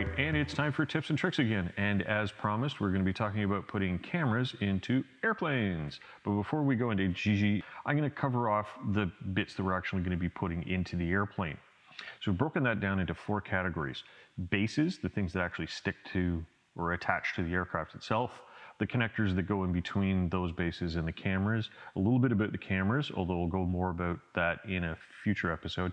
right, and it's time for tips and tricks again. And as promised, we're going to be talking about putting cameras into airplanes. But before we go into GG, I'm going to cover off the bits that we're actually going to be putting into the airplane. So we've broken that down into 4 categories. Bases, the things that actually stick to or attach to the aircraft itself. The connectors that go in between those bases and the cameras. A little bit about the cameras, although we'll go more about that in a future episode.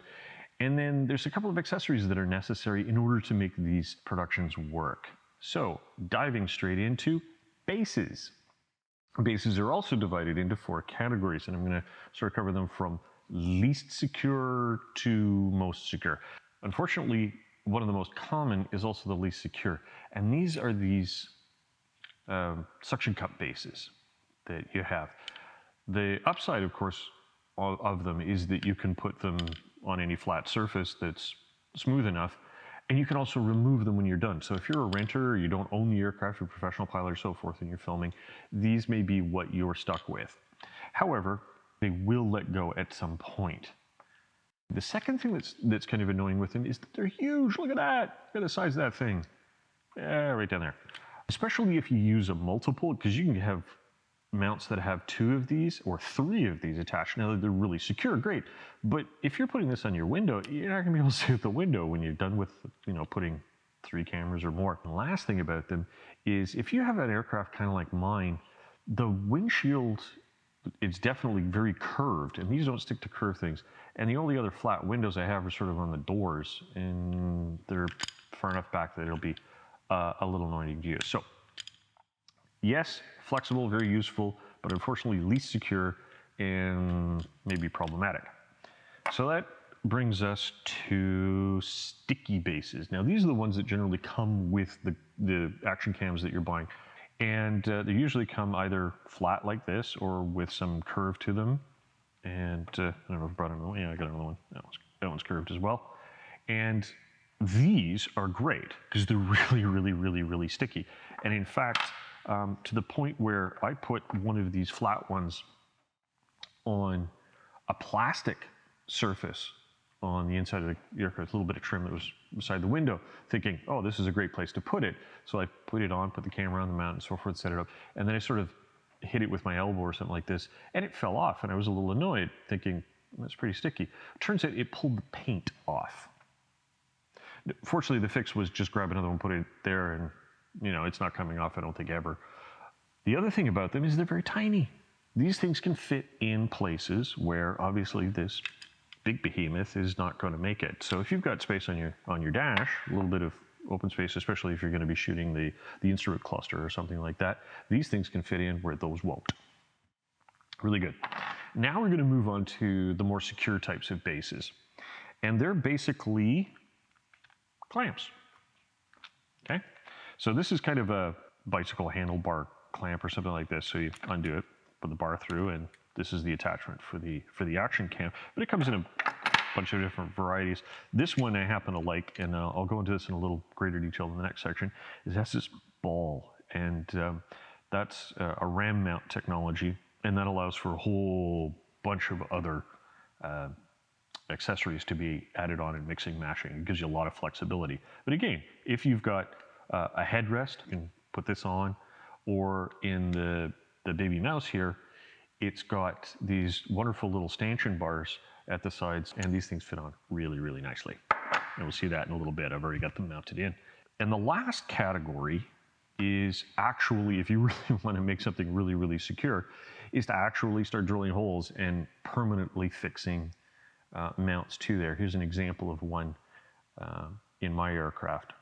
And then there's a couple of accessories that are necessary in order to make these productions work. So, diving straight into bases. Bases are also divided into 4 categories, and I'm going to sort of cover them from least secure to most secure. Unfortunately, one of the most common is also the least secure, and these are these suction cup bases that you have. The upside, of course, of them is that you can put them on any flat surface that's smooth enough, and you can also remove them when you're done. So if you're a renter or you don't own the aircraft, you're a professional pilot or so forth, and you're filming, these may be what you're stuck with. However, they will let go at some point. The second thing that's kind of annoying with them is that they're huge. Look at that. Look at the size of that thing. Yeah, right down there. Especially if you use a multiple, because you can have mounts that have 2 of these or 3 of these attached. Now they're really secure, great. But if you're putting this on your window, you're not gonna be able to see out the window when you're done with, putting 3 cameras or more. And the last thing about them is if you have an aircraft kind of like mine, the windshield, it's definitely very curved, and these don't stick to curved things. And the only other flat windows I have are sort of on the doors, and they're far enough back that it'll be a little annoying to use. So, yes, flexible, very useful, but unfortunately least secure and maybe problematic. So that brings us to sticky bases. Now these are the ones that generally come with the action cams that you're buying. And they usually come either flat like this or with some curve to them. And I don't know if I brought another one. Yeah, I got another one. That one's curved as well. And these are great because they're really, really, really, really sticky. And in fact, to the point where I put one of these flat ones on a plastic surface on the inside of the aircraft, a little bit of trim that was beside the window, thinking, oh, this is a great place to put it. So I put it on, put the camera on the mount and so forth, set it up, and then I sort of hit it with my elbow or something like this, and it fell off, and I was a little annoyed, thinking, that's pretty sticky. Turns out it pulled the paint off. Fortunately, the fix was just grab another one, put it there, and it's not coming off, I don't think, ever. The other thing about them is they're very tiny. These things can fit in places where obviously this big behemoth is not going to make it. So if you've got space on your dash, a little bit of open space, especially if you're going to be shooting the instrument cluster or something like that, these things can fit in where those won't. Really good. Now we're going to move on to the more secure types of bases. And they're basically clamps. Okay? So this is kind of a bicycle handlebar clamp or something like this. So you undo it, put the bar through, and this is the attachment for the action cam. But it comes in a bunch of different varieties. This one I happen to like, and I'll go into this in a little greater detail in the next section, is that's this ball. And that's a ram mount technology, and that allows for a whole bunch of other accessories to be added on and mixing, mashing. It gives you a lot of flexibility. But again, if you've got a headrest, you can put this on, or in the baby mouse here, it's got these wonderful little stanchion bars at the sides, and these things fit on really, really nicely. And we'll see that in a little bit. I've already got them mounted in. And the last category is actually, if you really want to make something really, really secure, is to actually start drilling holes and permanently fixing mounts to there. Here's an example of one in my aircraft.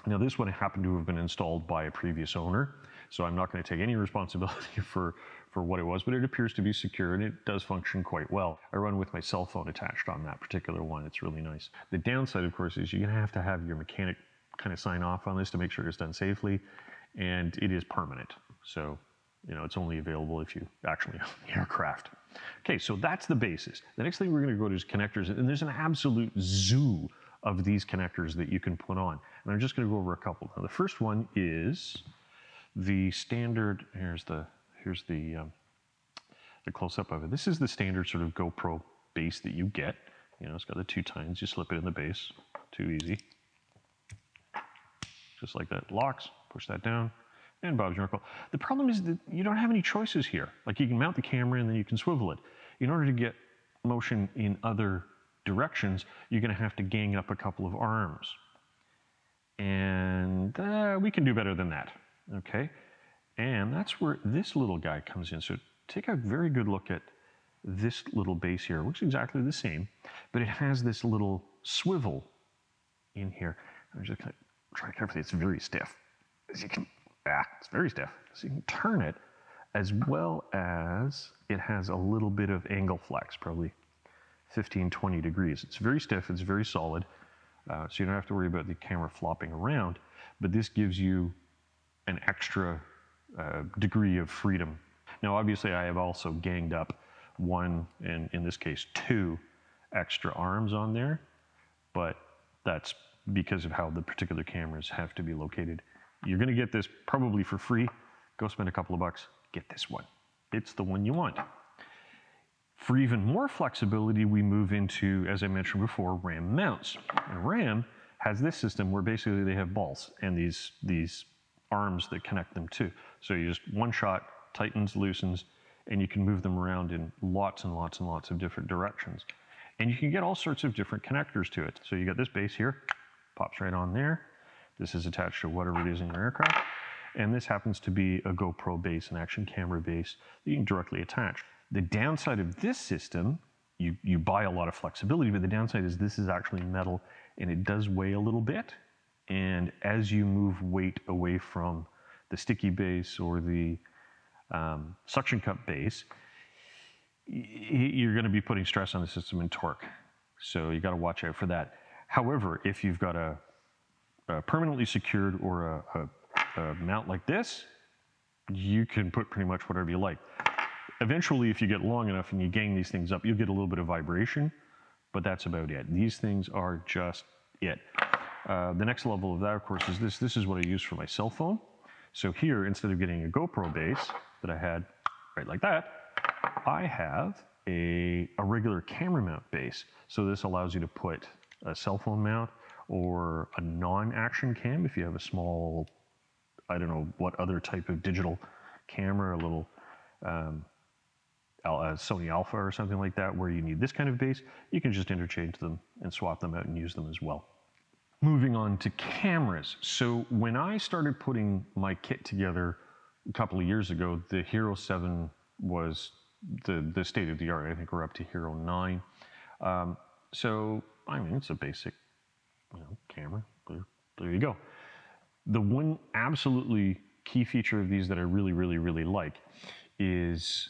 Now this one happened to have been installed by a previous owner, so I'm not going to take any responsibility for what it was, but it appears to be secure and it does function quite well. I run with my cell phone attached on that particular one. It's really nice. The downside, of course, is you're going to have your mechanic kind of sign off on this to make sure it's done safely, and it is permanent. So, it's only available if you actually own the aircraft. Okay, so that's the basis. The next thing we're going to go to is connectors, and there's an absolute zoo of these connectors that you can put on. And I'm just going to go over a couple. Now, the first one is the standard. Here's the close-up of it. This is the standard sort of GoPro base that you get. It's got the 2 tines. You slip it in the base. Too easy. just like that. Locks, push that down, and Bob's your uncle. The problem is that you don't have any choices here. Like you can mount the camera and then you can swivel it. In order to get motion in other directions, you're going to have to gang up a couple of arms. And we can do better than that, okay? And that's where this little guy comes in. So take a very good look at this little base here. It looks exactly the same, but it has this little swivel in here. I'm just going to try carefully. It's very stiff. As you can, it's very stiff. So you can turn it, as well as it has a little bit of angle flex, probably 15, 20 degrees. It's very stiff. It's very solid. So you don't have to worry about the camera flopping around, but this gives you an extra degree of freedom. Now, obviously, I have also ganged up one, and in this case, two extra arms on there, but that's because of how the particular cameras have to be located. You're going to get this probably for free. Go spend a couple of bucks, get this one. It's the one you want. For even more flexibility, we move into, as I mentioned before, RAM mounts. And RAM has this system where basically they have balls and these arms that connect them too. So you just one shot, tightens, loosens, and you can move them around in lots and lots and lots of different directions. And you can get all sorts of different connectors to it. So you got this base here, pops right on there. This is attached to whatever it is in your aircraft. And this happens to be a GoPro base, an action camera base that you can directly attach. The downside of this system, you buy a lot of flexibility, but the downside is this is actually metal and it does weigh a little bit. And as you move weight away from the sticky base or the suction cup base, you're going to be putting stress on the system and torque. So you got to watch out for that. However, if you've got a permanently secured or a mount like this, you can put pretty much whatever you like. Eventually, if you get long enough and you gang these things up, you'll get a little bit of vibration, but that's about it. These things are just it. The next level of that, of course, is this. This is what I use for my cell phone. So here, instead of getting a GoPro base that I had right like that, I have a regular camera mount base. So this allows you to put a cell phone mount or a non-action cam if you have a small, I don't know what other type of digital camera, a little Sony Alpha or something like that, where you need this kind of base. You can just interchange them and swap them out and use them as well. Moving on to cameras. So when I started putting my kit together a couple of years ago, the Hero 7 was the state of the art. I think we're up to Hero 9. So, I mean, it's a basic camera. There you go. The one absolutely key feature of these that I really, really, really like is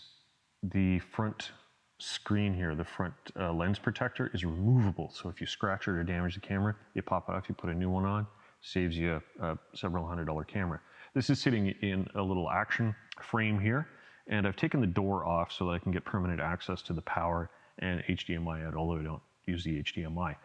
the front screen here. The front lens protector is removable. So if you scratch it or damage the camera, you pop it off, you put a new one on, saves you a several $100 camera. This is sitting in a little action frame here, and I've taken the door off so that I can get permanent access to the power and HDMI out, although I don't use the HDMI.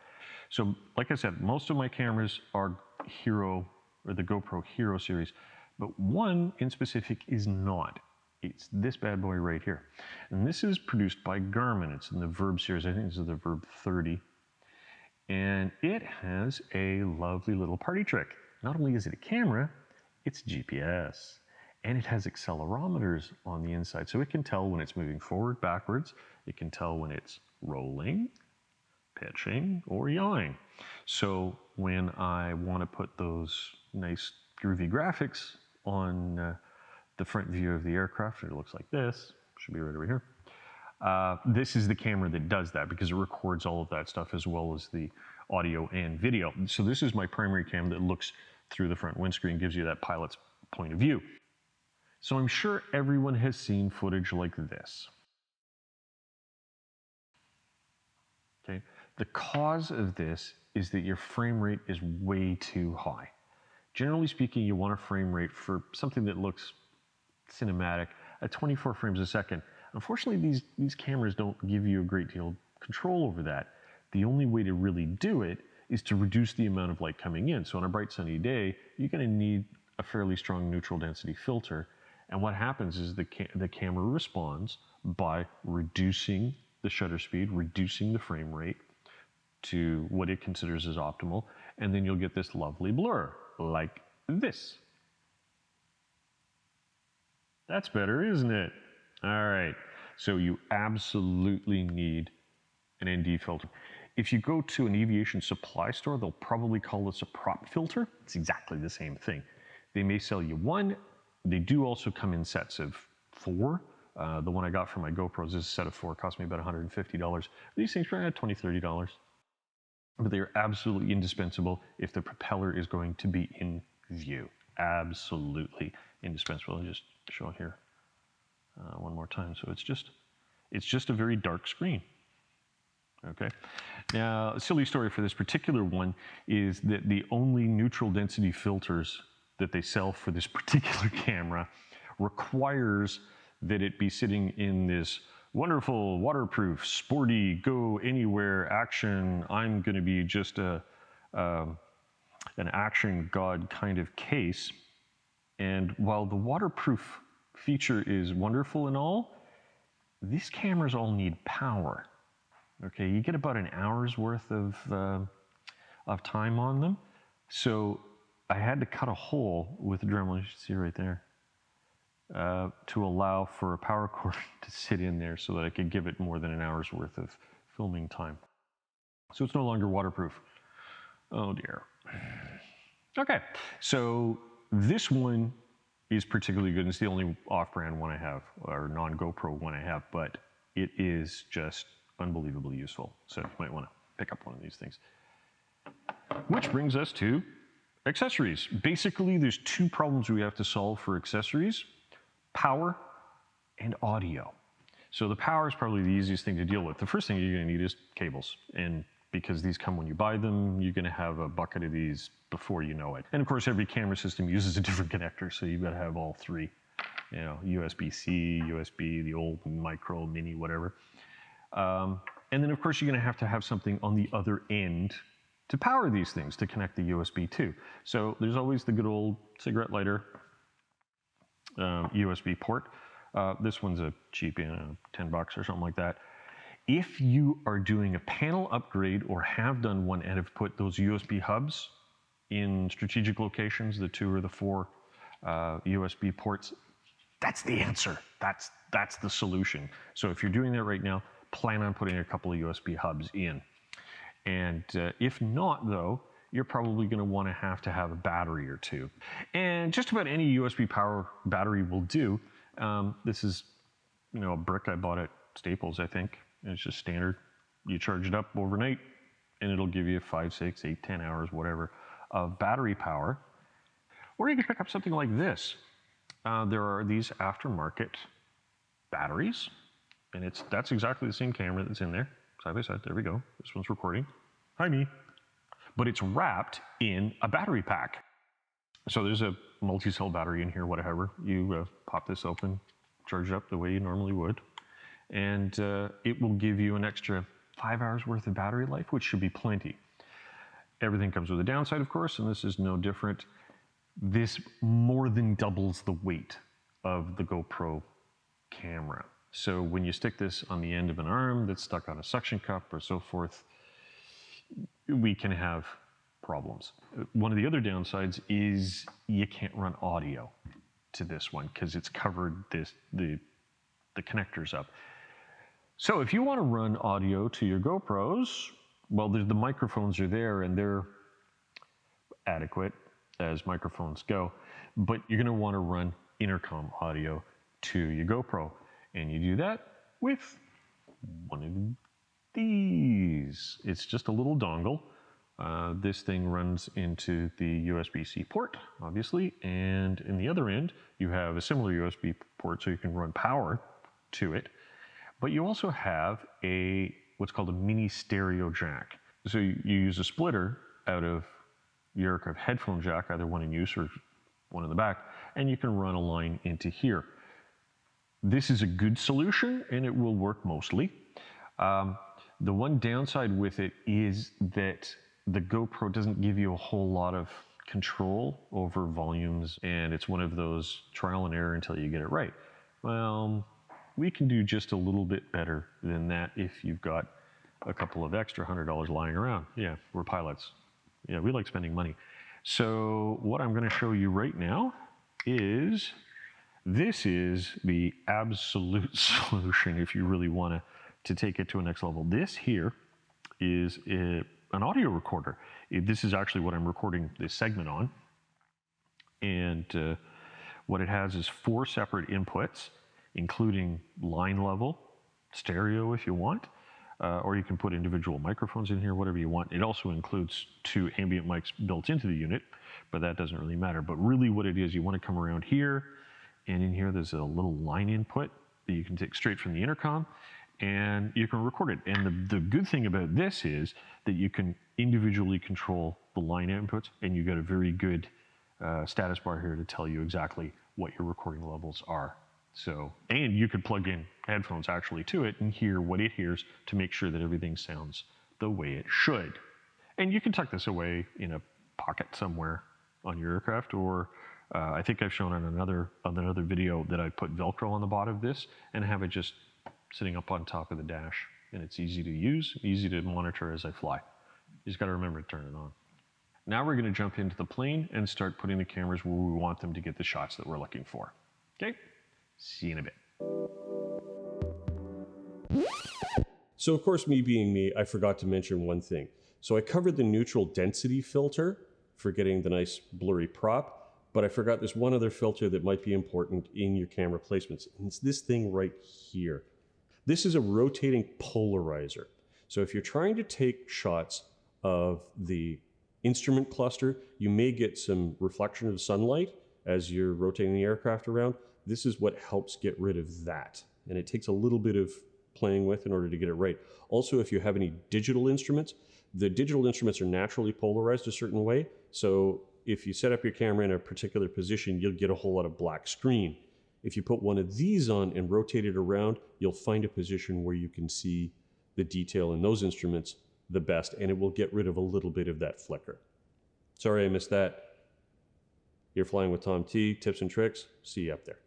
So like I said, most of my cameras are Hero or the GoPro Hero series, but one in specific is not. It's this bad boy right here. And this is produced by Garmin. It's in the Verb series. I think this is the Verb 30. And it has a lovely little party trick. Not only is it a camera, it's GPS. And it has accelerometers on the inside. So it can tell when it's moving forward, backwards. It can tell when it's rolling, pitching, or yawing. So when I want to put those nice groovy graphics on the front view of the aircraft, it looks like this, should be right over here. This is the camera that does that because it records all of that stuff as well as the audio and video. So this is my primary cam that looks through the front windscreen, gives you that pilot's point of view. So I'm sure everyone has seen footage like this. Okay. The cause of this is that your frame rate is way too high. Generally speaking, you want a frame rate for something that looks cinematic at 24 frames a second. Unfortunately, these cameras don't give you a great deal of control over that. The only way to really do it is to reduce the amount of light coming in. So on a bright sunny day, you're going to need a fairly strong neutral density filter. And what happens is the camera responds by reducing the shutter speed, reducing the frame rate to what it considers as optimal, and then you'll get this lovely blur, like this. That's better, isn't it? All right, so you absolutely need an ND filter. If you go to an aviation supply store, they'll probably call this a prop filter. It's exactly the same thing. They may sell you one. They do also come in sets of 4. The one I got for my GoPros is a set of 4. It cost me about $150. These things are $20, $30. But they are absolutely indispensable if the propeller is going to be in view. Absolutely indispensable. I'll just show it here one more time. So it's just a very dark screen. Okay. Now, a silly story for this particular one is that the only neutral density filters that they sell for this particular camera requires that it be sitting in this wonderful, waterproof, sporty, go anywhere action. I'm going to be just an action god kind of case. And while the waterproof feature is wonderful and all, these cameras all need power. Okay, you get about an hour's worth of time on them. So I had to cut a hole with the Dremel, you should see right there, to allow for a power cord to sit in there so that I could give it more than an hour's worth of filming time. So it's no longer waterproof. Oh dear. Okay, so this one is particularly good. It's the only off-brand one I have, or non-GoPro one I have, but it is just unbelievably useful. So you might want to pick up one of these things. Which brings us to accessories. Basically, there's 2 problems we have to solve for accessories: power and audio. So the power is probably the easiest thing to deal with. The first thing you're going to need is cables. And because these come when you buy them, you're going to have a bucket of these before you know it. And of course, every camera system uses a different connector, so you've got to have all 3. You know, USB-C, USB, the old micro, mini, whatever. And then of course you're going to have something on the other end to power these things, to connect the USB to. So there's always the good old cigarette lighter USB port. This one's a cheap, $10 or something like that. If you are doing a panel upgrade or have done one and have put those USB hubs in strategic locations, the 2 or the 4 USB ports, that's the answer. That's the solution. So if you're doing that right now, plan on putting a couple of USB hubs in. And if not, though, you're probably going to want to have a battery or 2. And just about any USB power battery will do. This is, a brick I bought at Staples, I think. It's just standard. You charge it up overnight, and it'll give you 5, 6, 8, 10 hours, whatever, of battery power. Or you can pick up something like this. There are these aftermarket batteries, and that's exactly the same camera that's in there, side by side. There we go. This one's recording. Hi, me. But it's wrapped in a battery pack. So there's a multi-cell battery in here, whatever. You pop this open, charge it up the way you normally would, and it will give you an extra 5 hours worth of battery life, which should be plenty. Everything comes with a downside, of course, and this is no different. This more than doubles the weight of the GoPro camera. So when you stick this on the end of an arm that's stuck on a suction cup or so forth, we can have problems. One of the other downsides is you can't run audio to this one because it's covered the connectors up. So if you want to run audio to your GoPros, well, the microphones are there and they're adequate as microphones go, but you're going to want to run intercom audio to your GoPro, and you do that with one of these. It's just a little dongle. This thing runs into the USB-C port, obviously, and in the other end, you have a similar USB port so you can run power to it, but you also have what's called a mini stereo jack. So you use a splitter out of your headphone jack, either one in use or one in the back, and you can run a line into here. This is a good solution, and it will work mostly. The one downside with it is that the GoPro doesn't give you a whole lot of control over volumes, and it's one of those trial and error until you get it right. Well, we can do just a little bit better than that if you've got a couple of extra $100 lying around. Yeah, we're pilots. Yeah, we like spending money. So what I'm going to show you right now is, this is the absolute solution if you really want to take it to a next level. This here is an audio recorder. This is actually what I'm recording this segment on. And what it has is 4 separate inputs, including line level, stereo if you want, or you can put individual microphones in here, whatever you want. It also includes 2 ambient mics built into the unit, but that doesn't really matter. But really what it is, you want to come around here, and in here there's a little line input that you can take straight from the intercom, and you can record it. And the good thing about this is that you can individually control the line inputs, and you got a very good status bar here to tell you exactly what your recording levels are. So, and you could plug in headphones actually to it and hear what it hears to make sure that everything sounds the way it should. And you can tuck this away in a pocket somewhere on your aircraft, or I think I've shown on another video that I put Velcro on the bottom of this and have it just sitting up on top of the dash. And it's easy to use, easy to monitor as I fly. You just got to remember to turn it on. Now we're going to jump into the plane and start putting the cameras where we want them to get the shots that we're looking for. Okay? See you in a bit. So of course, me being me, I forgot to mention one thing. So I covered the neutral density filter for getting the nice blurry prop, but I forgot there's one other filter that might be important in your camera placements. And it's this thing right here. This is a rotating polarizer. So if you're trying to take shots of the instrument cluster, you may get some reflection of sunlight as you're rotating the aircraft around. This is what helps get rid of that. And it takes a little bit of playing with in order to get it right. Also, if you have any digital instruments, the digital instruments are naturally polarized a certain way. So if you set up your camera in a particular position, you'll get a whole lot of black screen. If you put one of these on and rotate it around, you'll find a position where you can see the detail in those instruments the best, and it will get rid of a little bit of that flicker. Sorry I missed that. You're flying with Tom T. Tips and tricks. See you up there.